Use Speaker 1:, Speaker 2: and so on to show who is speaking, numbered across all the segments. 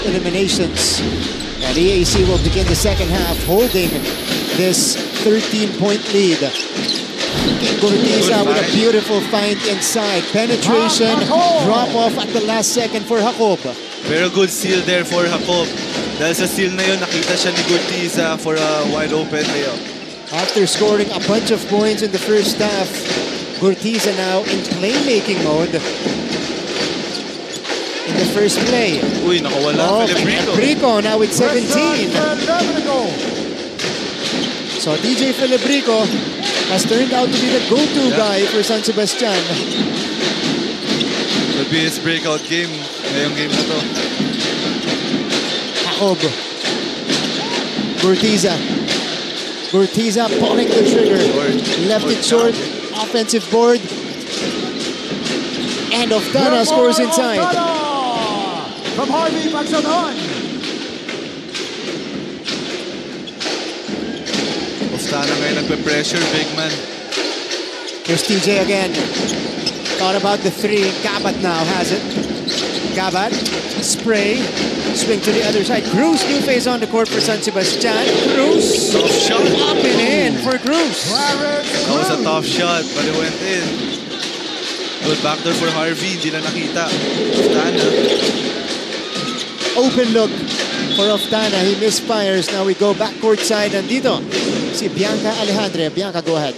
Speaker 1: eliminations. And EAC will begin the second half holding this 13-point lead. Gurtiza with a beautiful find inside. Penetration, drop off at the last second for Jacob.
Speaker 2: Very good steal there for Jacob. Dahil sa steal na yun, nakita siya ni Gurtiza for a wide open layup.
Speaker 1: After scoring a bunch of points in the first half, Gurtiza now in playmaking mode. In the first play.
Speaker 2: Uy, nakawala.
Speaker 1: Filibrico now with 17. So DJ Filibrico has turned out to be the go-to guy for San Sebastian.
Speaker 2: Could be his breakout game ngayong game na to.
Speaker 1: Jacob. Gurtiza pulling the trigger. Left it short. Offensive board. And Oftana scores inside.
Speaker 3: From Harvey Pagsanhan.
Speaker 2: Oftana ngayon nagpe-pressure, big man.
Speaker 1: Here's TJ again. Thought about the three. Gabat now has it. Gabat, spray, swing to the other side. Cruz, new face on the court for San Sebastian. Cruz,
Speaker 2: tough shot.
Speaker 1: Up and in for Cruz.
Speaker 2: That was a tough shot, but it went in. Good backdoor for Harvey, hindi na nakita. Oftana.
Speaker 1: Open look for Oftana. He misfires. Now we go back court side. Andito si Bianca Alejandre. Bianca, go ahead.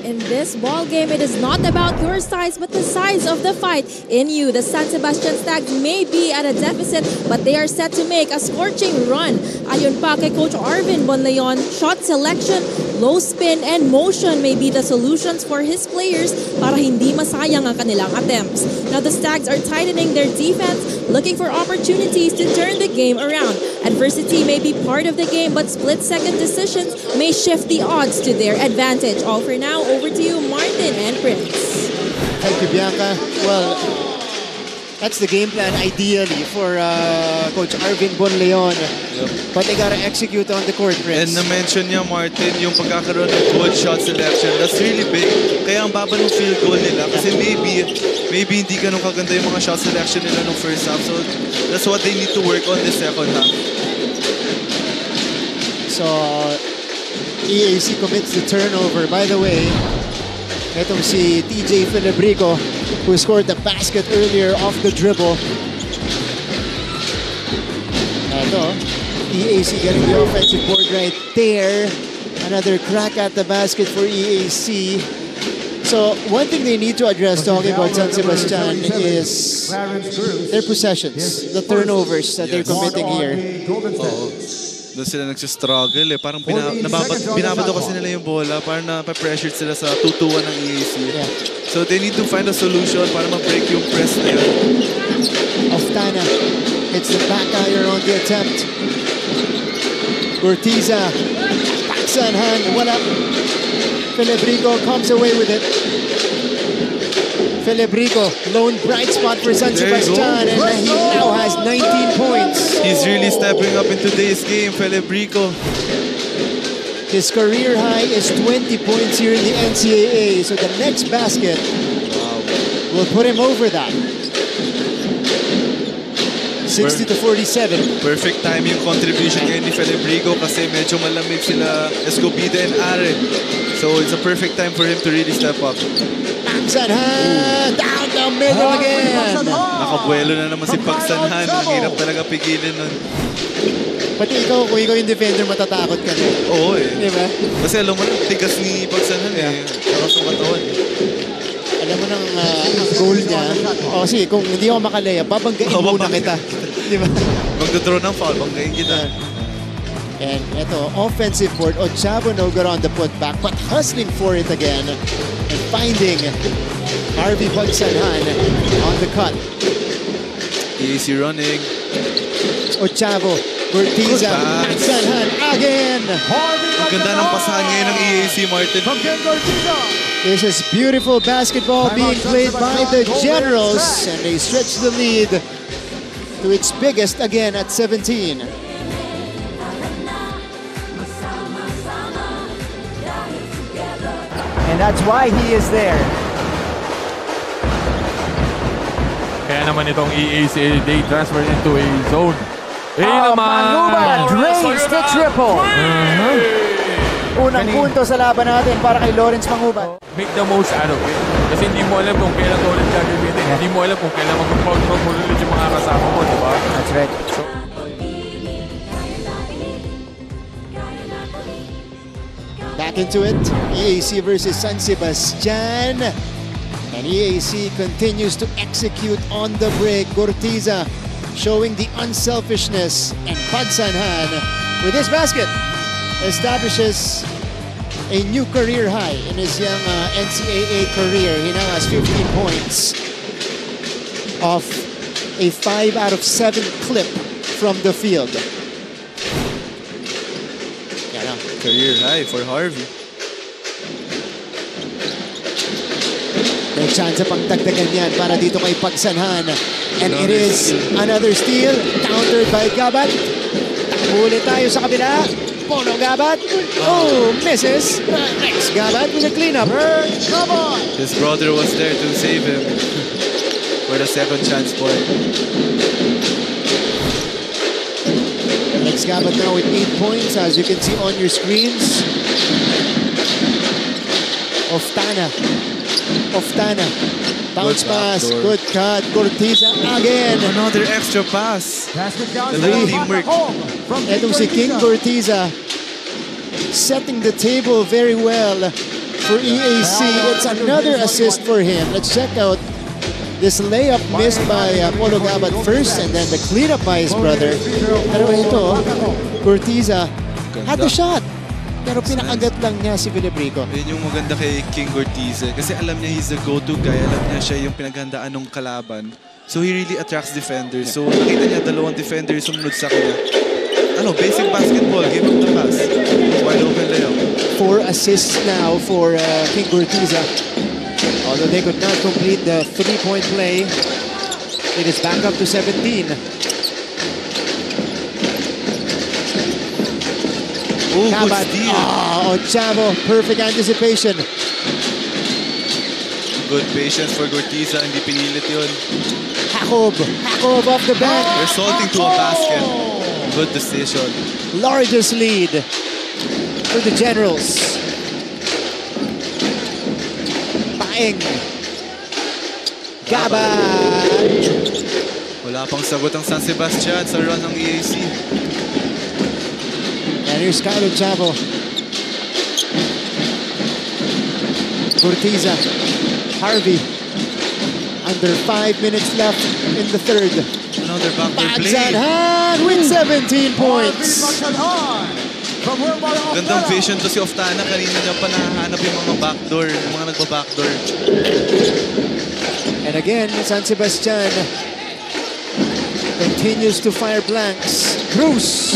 Speaker 4: In this ball game, it is not about your size, but the size of the fight in you. The San Sebastian Stags may be at a deficit, but they are set to make a scorching run. Ayon pa kay Coach Arvin Bonleon, shot selection, low spin, and motion may be the solutions for his players para hindi masayang ang kanilang attempts. Now the Stags are tightening their defense, looking for opportunities to turn the game around. Adversity may be part of the game, but split-second decisions may shift the odds to their advantage. All for now, over to you, Martin and Prince.
Speaker 1: Thank you, Bianca. Well, that's the game plan ideally for Coach Arvin Bonleon. Yep. But they gotta execute on the court, Prince.
Speaker 2: And na-mention niya, Martin, yung pagkakaroon ng good shot selection. That's really big. Kaya ang baba ng field goal nila. Kasi maybe hindi ganun kaganda yung mga shot selection nila nung first half. So that's what they need to work on the second half.
Speaker 1: So EAC commits the turnover. By the way, itong si TJ Filibrico, who scored the basket earlier off the dribble. Ito, EAC getting the offensive board right there. Another crack at the basket for EAC. So one thing they need to address talking about San Sebastian is their possessions, the turnovers that they're committing here.
Speaker 2: Doon sila nagsistruggle eh. Parang binabato kasi nila yung bola. Parang na-pressured sila sa 2-2-1 ng EAC. Yeah. So they need to find a solution para ma-break yung press na yun.
Speaker 1: Oftana hits the back iron on the attempt. Gurtiza, Pagsanhan, wala. Filibrico comes away with it. Filibrico, lone bright spot for San Sebastian, and he now has 19 points.
Speaker 2: He's really stepping up in today's game, Filibrico.
Speaker 1: His career high is 20 points here in the NCAA, so the next basket will put him over that. 60-47.
Speaker 2: Perfect time yung contribution ngayon ni Filibrico kasi medyo malamig sila Escobedo and Are. So it's a perfect time for him to really step up.
Speaker 1: Pagsanhan! Down the middle again!
Speaker 2: Nakabuelo na naman si Pagsanhan. Ang hirap talaga pigilin nun.
Speaker 1: Pati ikaw, kung ikaw yung defender, matatakot ka na.
Speaker 2: Oo eh.
Speaker 1: Diba?
Speaker 2: Kasi alam mo na, tigas ni Pagsanhan eh. Tapos ang katawan eh.
Speaker 1: Alam mo nang goal niya. O sige, kung hindi ako makalaya, babanggain muna kita. Diba?
Speaker 2: Magdodraw ng foul, banggain kita.
Speaker 1: And ito, offensive board. Ochavo no good on the putback, but hustling for it again. And finding Harvey Pagsanhan on the cut.
Speaker 2: Easy running.
Speaker 1: Ochavo, Gurtiza, Pagsanhan again.
Speaker 2: Ang ganda ng pasahan ngayon ng EAC, Martin.
Speaker 1: This is beautiful basketball being played by the Generals, and they stretch the lead to its biggest again at 17.
Speaker 3: And that's why he is there.
Speaker 5: Kaya naman itong EAC, they transfer into a zone
Speaker 3: Oh, Manguba drains the triple. Unang punto sa laban natin para kay Lawrence Manguba.
Speaker 5: Make the most out of it. Kasi hindi mo alam kung kailan ulit gagamitin. Hindi mo alam kung kailan mag-control mo ulit yung mga kasama mo, di ba?
Speaker 3: That's right.
Speaker 1: Back into it. EAC versus San Sebastian. And EAC continues to execute on the break. Cortiza showing the unselfishness. And Pagsanhan with this basket establishes a new career high in his young NCAA career. He now has 15 points off a 5 out of 7 clip from the field. Yan na.
Speaker 2: Career high for Harvey.
Speaker 1: May chance pang dagdagan yan para dito kay Pagsanhan. And it is another steal, countered by Gabat. Ulit tayo sa kabila. Polo Gabat. Oh, misses. Next Gabat with a cleanup. Come on.
Speaker 2: His brother was there to save him for the second chance point.
Speaker 1: Next Gabat now with 8 points, as you can see on your screens. Oftana. Bounce pass. Good cut. Cortiza again.
Speaker 2: Another extra pass. Teamwork.
Speaker 1: Etong si King Cortiza setting the table very well for EAC. It's another assist for him. Let's check out this layup missed by Polo Gabat first and then the cleanup by his brother. Pero ito, Cortiza had the shot. Pero pinakagat lang niya si Filibrico.
Speaker 2: Yun yung maganda kay King Cortiza kasi alam niya he's the go-to guy. Alam niya siya yung pinaghandaan ng kalaban. So he really attracts defenders. So nakita niya dalawang defenders sumunod sa kanya. Basic basketball. Give him the pass. Wide open layup.
Speaker 1: 4 assists now for King Cortiza. Although they could not complete the 3-point play, it is back up to 17.
Speaker 2: Oh, good
Speaker 1: Gabat.
Speaker 2: steal.
Speaker 1: Ochavo, perfect anticipation.
Speaker 2: Good patience for Cortiza. Hindi pinilit yun.
Speaker 1: Hakob off the bench.
Speaker 2: Resulting to a basket. Good decision.
Speaker 1: Largest lead for the Generals. Paeng. Gabat.
Speaker 2: Wala pang sagot ang San Sebastian sa run ng EAC.
Speaker 1: And here's Kyle Ochavo. Cortiza. Harvey. Under 5 minutes left in the third.
Speaker 2: Another backdoor play.
Speaker 1: Pagsanhan with 17 points.
Speaker 2: Gandang vision to si Oftana. Kanina niya pa nahanap yung mga backdoor, yung mga nagpa-backdoor.
Speaker 1: And again, San Sebastian continues to fire blanks. Cruz.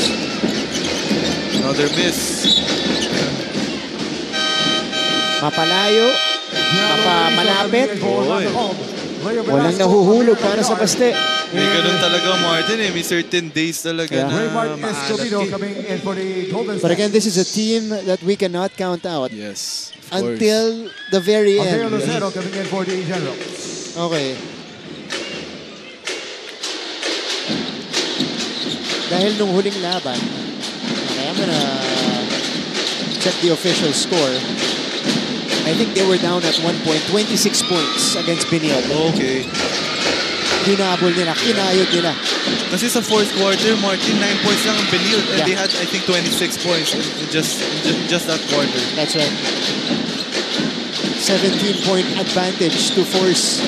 Speaker 2: Another miss.
Speaker 1: Mapalayo. Malapit.
Speaker 2: Oy.
Speaker 1: Walang nahuhulog para sa baste.
Speaker 2: May ganun talaga, Martin. May certain days talaga na maalat.
Speaker 1: But again, this is a team that we cannot count out.
Speaker 2: Yes, of course.
Speaker 1: Until the very end. Okay. Dahil nung huling laban, okay, I'm gonna check the official score. I think they were down at one point, 26 points against Biniod.
Speaker 2: Okay.
Speaker 1: Hinabol nila, kinayod nila.
Speaker 2: Kasi sa fourth quarter, Martin, 9 points lang ang Biniod. And they had, I think, 26 points in just that quarter.
Speaker 1: That's right. 17-point advantage to force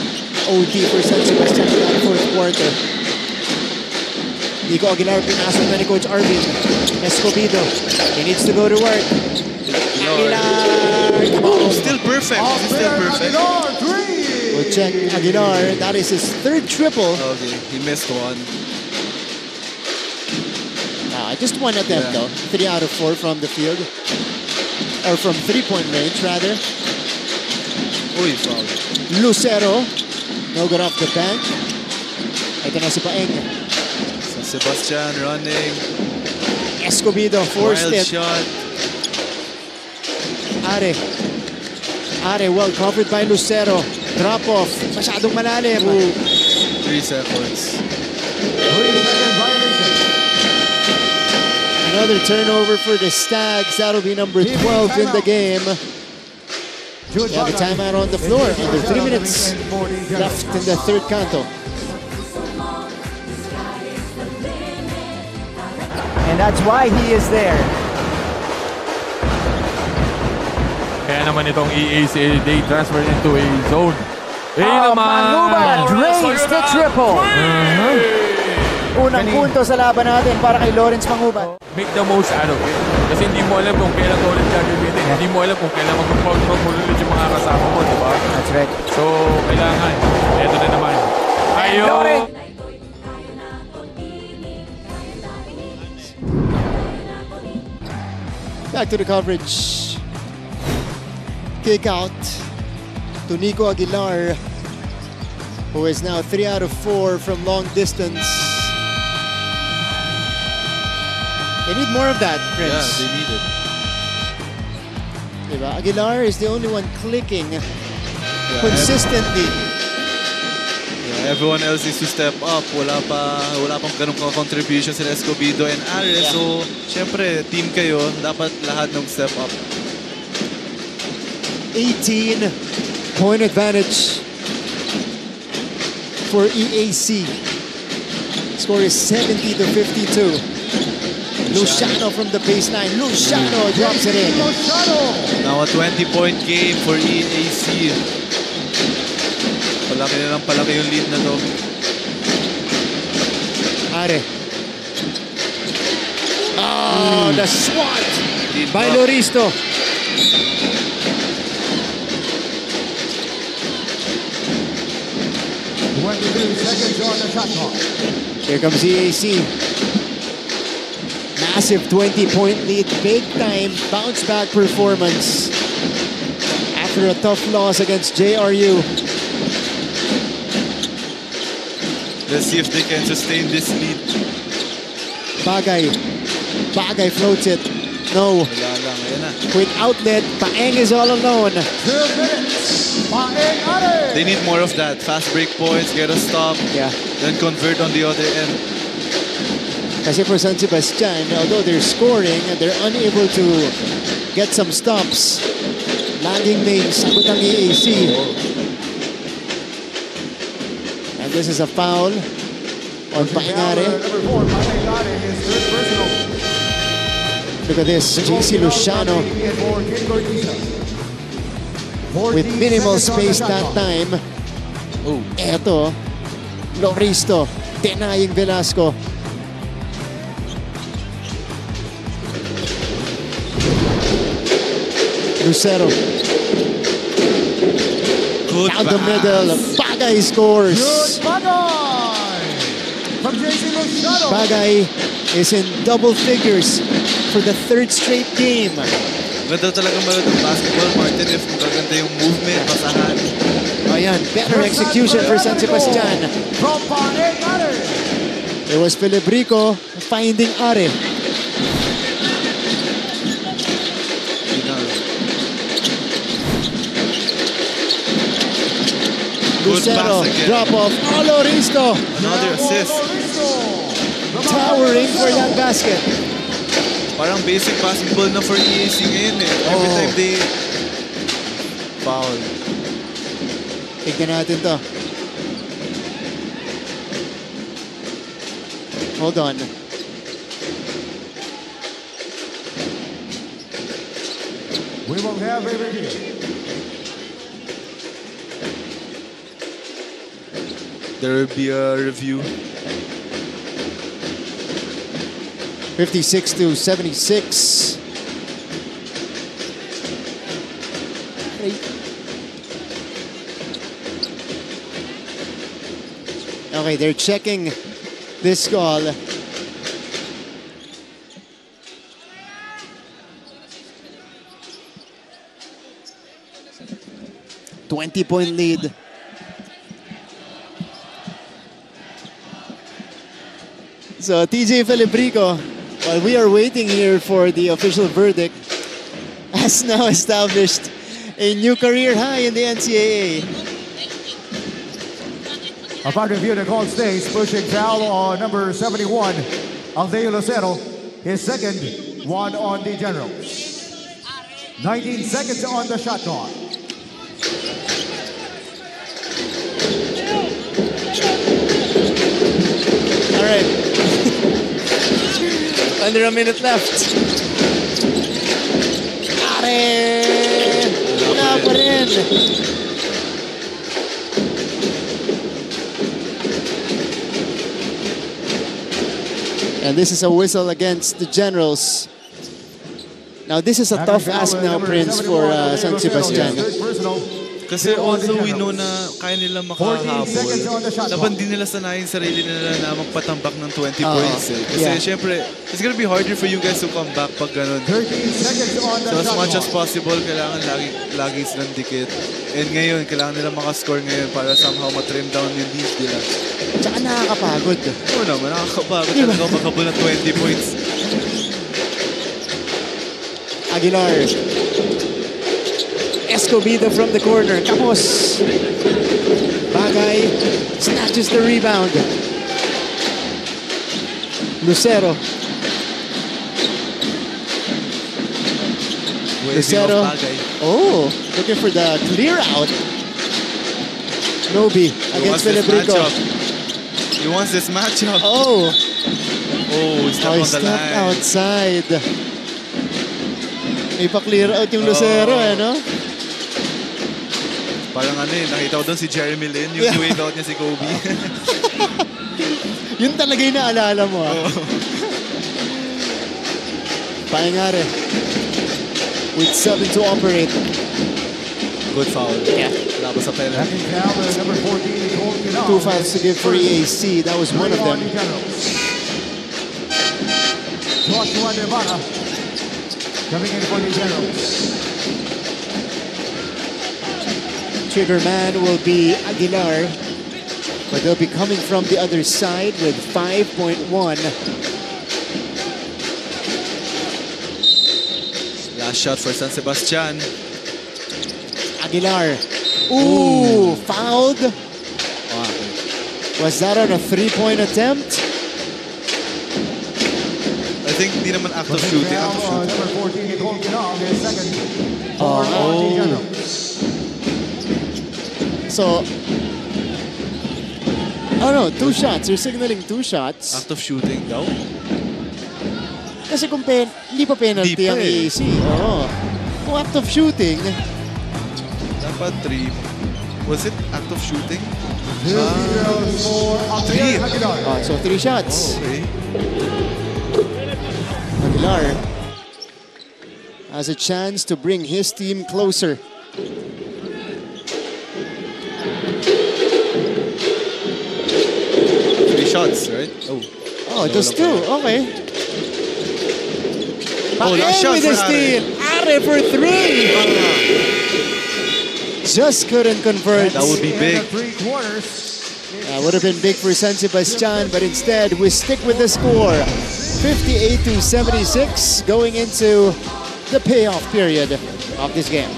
Speaker 1: OT for San Sebastian in that fourth quarter. Nico Aguilar pinasok na ni Coach Arvin. Escobedo, he needs to go to work. Aguilar!
Speaker 2: Oh, still perfect. Is it still perfect?
Speaker 1: We'll check Aguilar. That is his third triple.
Speaker 2: Okay, he missed one.
Speaker 1: Just one attempt though. 3 out of 4 from the field. Or from 3-point range rather.
Speaker 2: Uy, foul.
Speaker 1: Lucero. No good off the bank. Ito na si Paeng.
Speaker 2: San Sebastian running.
Speaker 1: Escobedo forced
Speaker 2: Wild
Speaker 1: it.
Speaker 2: shot.
Speaker 1: Are well covered by Lucero. Drop off. Masyadong malalim.
Speaker 2: 3 seconds.
Speaker 1: another turnover for the Stags. That'll be number 12 in the game. We have a timeout on the floor. Under 3 minutes left in the third canto.
Speaker 3: And that's why he is there.
Speaker 5: Kaya naman itong EAC, they transfer into a zone.
Speaker 3: Manguban drains the triple. Unang punto sa laban natin para kay Lawrence Manguban.
Speaker 5: Make the most out of it. Kasi hindi mo alam kung kailan ka ulit gagamitin. Hindi mo alam kung kailan mag-control mo ulit yung mga kasama mo, di ba?
Speaker 3: That's right.
Speaker 5: So, kailangan. Ito na naman. Ayun!
Speaker 1: Back to the coverage. Kick out to Nico Aguilar, who is now 3 out of 4 from long distance. They need more of that, Prince.
Speaker 2: Yeah, they need it.
Speaker 1: Diba? Aguilar is the only one clicking consistently.
Speaker 2: Everyone else needs to step up. Wala pang ganun ka-contribution sila Escobedo and Ares. So, syempre, team kayo, dapat lahat ng step up.
Speaker 1: 18-point advantage for EAC. Score is 70-52. Luciano from the baseline. Luciano drops it in.
Speaker 2: Now a 20-point game for EAC. Palaki na lang palaki yung lead na to.
Speaker 1: Are. Oh, the swat by
Speaker 2: block.
Speaker 1: Loristo. Here comes EAC. Massive 20-point lead, big time bounce back performance after a tough loss against JRU.
Speaker 2: Let's see if they can sustain this lead.
Speaker 1: Bagay floats it. No.
Speaker 2: Wala lang, ayan na.
Speaker 1: Quick outlet, Paeng is all alone.
Speaker 3: 2 minutes. Paeng Are.
Speaker 2: They need more of that. Fast break points, get a stop,
Speaker 1: Yeah.
Speaker 2: then convert on the other end.
Speaker 1: Kasi for San Sebastian, although they're scoring and they're unable to get some stops, laging may sagot ang EAC. And this is a foul on Paengare. Look at this, JC Luciano with minimal space that time. Eto, Loristo denying Velasco. Lucero.
Speaker 2: Good
Speaker 1: Down the
Speaker 2: pass.
Speaker 1: middle, Bagay scores.
Speaker 3: From JC Luciano.
Speaker 1: Bagay is in double figures for the third straight game.
Speaker 2: Ganda talaga manood ng basketball, Martin, if magaganda yung movement, basahan.
Speaker 1: Ayan, better execution for San Sebastian.
Speaker 3: From Paeng Are.
Speaker 1: It was Filibrico finding Are. Lucero,
Speaker 2: pass again.
Speaker 1: drop off. Oh, Loristo
Speaker 2: Another assist.
Speaker 1: towering for that basket.
Speaker 2: Parang basic basketball na for EAC ngayon eh. Every time they foul.
Speaker 1: Tignan natin to. Hold on.
Speaker 3: We will have a review.
Speaker 2: There will be a review.
Speaker 1: 56-76. Okay, they're checking this call. $20-point lead. So TJ Filibrico, while we are waiting here for the official verdict, has now established a new career high in the NCAA.
Speaker 3: Upon review, the call stays pushing foul on number 71, Aldeo Lucero. His second, one on the Generals. 19 seconds on the shot clock.
Speaker 1: All right. Under a minute left. Are! Wala pa rin. And this is a whistle against the Generals. Now this is a tough ask now, Prince, for San Sebastian.
Speaker 2: Kasi although we know na kaya nila makahabol, dapat din nila sanayin sarili nila na magpatambak ng 20 points. Kasi syempre, it's gonna be harder for you guys to come back pag ganun.
Speaker 3: 13 seconds on the
Speaker 2: So as
Speaker 3: shot
Speaker 2: much as
Speaker 3: clock.
Speaker 2: possible, kailangan lagi silang dikit. And ngayon, kailangan nila makascore ngayon para somehow matrim down yung lead nila.
Speaker 1: Tsaka nakakapagod.
Speaker 2: Oo naman, nakakapagod talaga maghabol ng 20 points.
Speaker 1: Aguilar. Escobedo from the corner. Capos. Bagay snatches the rebound. Lucero. Lucero. Oh, looking for the clear out. Nobi against Filibrico.
Speaker 2: He wants this matchup.
Speaker 1: Oh.
Speaker 2: Oh, step on the
Speaker 1: Stepped
Speaker 2: line.
Speaker 1: outside. May pa-clear out yung Lucero, no?
Speaker 2: Parang nakita ko doon si Jeremy Lin, yung wave out niya si Kobe.
Speaker 1: Yun talaga yung naalala mo, Paingare. With 7 to operate.
Speaker 2: Good foul.
Speaker 1: Yeah.
Speaker 2: Laban sa penalty.
Speaker 3: Second foul, number 14, Cole Kinal.
Speaker 1: 2 fouls to give for EAC. That was one of them.
Speaker 3: Joshua Nevada coming in for the Generals.
Speaker 1: Trigger man will be Aguilar. But they'll be coming from the other side with 5.1.
Speaker 2: Last shot for San Sebastian.
Speaker 1: Aguilar. Ooh, fouled.
Speaker 2: Wow.
Speaker 1: Was that on a 3-point attempt?
Speaker 2: I think di naman act of shooting. Act of shooting.
Speaker 3: Number 14, Cole Kinal, his second. For the Generals.
Speaker 1: So, oh no, 2 shots. You're signaling 2 shots.
Speaker 2: Act of shooting daw.
Speaker 1: Kasi kung hindi pa penalty
Speaker 2: Di pa
Speaker 1: ang
Speaker 2: eh.
Speaker 1: EAC. Oo. Kung act of shooting,
Speaker 2: Dapat 3. Was it act of shooting?
Speaker 3: For
Speaker 2: Three.
Speaker 3: Aguilar.
Speaker 1: so 3 shots.
Speaker 2: Okay.
Speaker 1: Aguilar has a chance to bring his team closer.
Speaker 2: 3 shots, right?
Speaker 1: Oh, just 2. Okay.
Speaker 2: Last shot
Speaker 1: with
Speaker 2: for
Speaker 1: the steal. Are for 3. Just couldn't convert.
Speaker 2: That would be big.
Speaker 3: And the 3/4.
Speaker 1: Would have been big for San Sebastian, but instead we stick with the score. 58-76 going into the payoff period of this game.